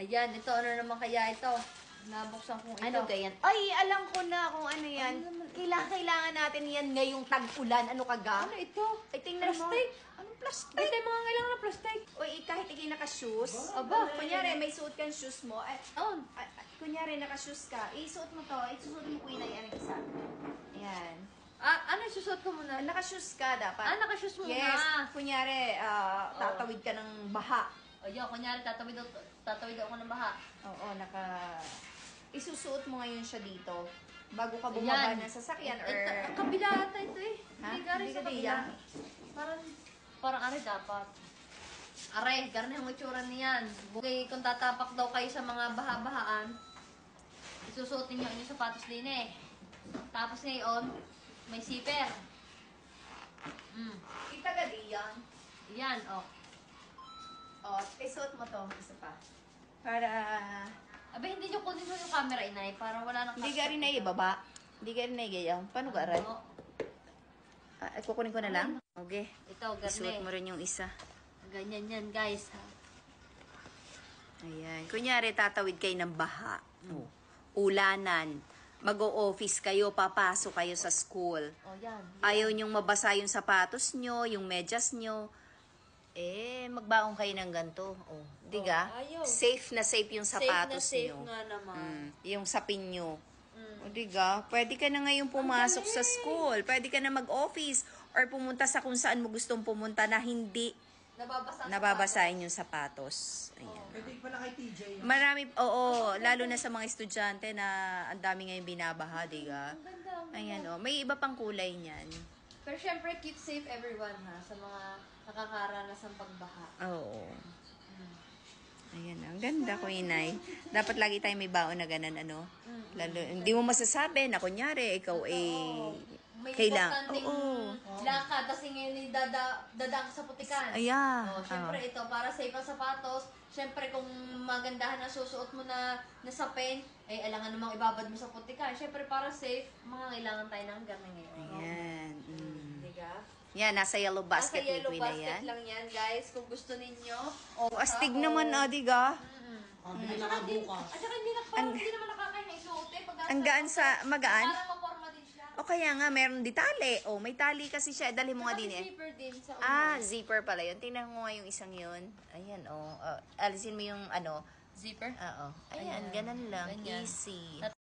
Ayan, ito. Ano naman kaya ito? Nabuksan kong ito. Ano ganyan? Ay, alam ko na kung ano yan. Kailangan natin yan ngayong tag-ulan. Ano kaga? Ano ito? Ay, tingnan mo. Plastic. Anong plastic? Hindi tayo mga kailangan ng plastic. Uy, kahit ikay naka-shoes. Aba. Kunyari, may suot kang shoes mo. On. Kunyari, naka-shoes ka. Isuot mo to. Isuot mo kuya na yan ang isa. Ayan. Ano susot ko muna? Naka-shoes ka dapat. Naka-shoes muna. Yes. Kunyari, tatawid ka ng baha. O yun, kunyari tatawid ako ng baha. Oo, isusuot mo ngayon siya dito. Bago ka bumaba ng sasakyan or... Ang kabila ata ito eh. Ha? Hindi galing Hindi sa ka kabila. diyan? Parang are dapat. Are, garne ang itsura niyan. Okay, kung tatapak daw kayo sa mga baha-bahaan, isusuotin nyo yung sapatos din eh. Tapos ngayon, may zipper. Itagadi yan. Yan, oh. O, isuot mo to. Isa pa. Para... Abe, hindi nyo kunin mo yung camera, inay, para wala nang... Hindi ka rin na ibaba. Hindi ka rin na igayaw. Paano ka rin? Kukunin ko na lang. Okay. Ito, Isuot garne. mo rin yung isa. Ganyan yan, guys. Ha? Ayan. Kunyari, tatawid kayo ng baha. Ulanan. Mag-o-office kayo, papasok kayo sa school. Oh, yan. Ayaw nyong mabasa yung sapatos nyo, yung medyas nyo. Magbaong kayo ng ganito. Diga? ayaw. Safe na safe yung sapatos safe nyo. nga naman. Yung sapin nyo. Diga? Pwede ka na ngayon pumasok sa school. Pwede ka na mag-office or pumunta sa kung saan mo gustong pumunta na hindi nababasahin yung sapatos. Ayan. Pwede pala kay TJ. Marami, lalo na sa mga estudyante na ang dami ngayon binabaha, diga? Ayan, may iba pang kulay niyan. Pero syempre, keep safe everyone ha, sa mga nakakaranas ng pagbaha. Oo. Ayan, ang ganda ko, inay. Dapat lagi tayo may baon na ganun, ano? Lalo, hindi mo masasabi na kunyari, ikaw May kailangan. importanteng lakad, kasi ngayon dadaan ka sa putikan. Ayan. Syempre ito, para safe ang sapatos. Syempre kung magandahan ang susuot mo na sapin, alangan namang ibabad mo sa putikan. Syempre para safe, mga kailangan tayo ng garne ngayon. Ayan. Diga? Yan, nasa yellow basket Nasa yellow ni Queen na basket yan. lang yan, guys. Kung gusto ninyo. Astig naman, diga? Bili na nga bukas. At saka hindi naman nakakain na isuot eh. Ang gaan magaan? Parang maporma din siya. O kaya nga, meron di tali. May tali kasi siya. Dali mo nga din eh. Zipper din sa ulo. Zipper pala yun. Tingnan mo nga yung isang yun. Ayan, alisin mo yung Zipper? Oo. Ayan, ganun lang. Ganyan. Easy.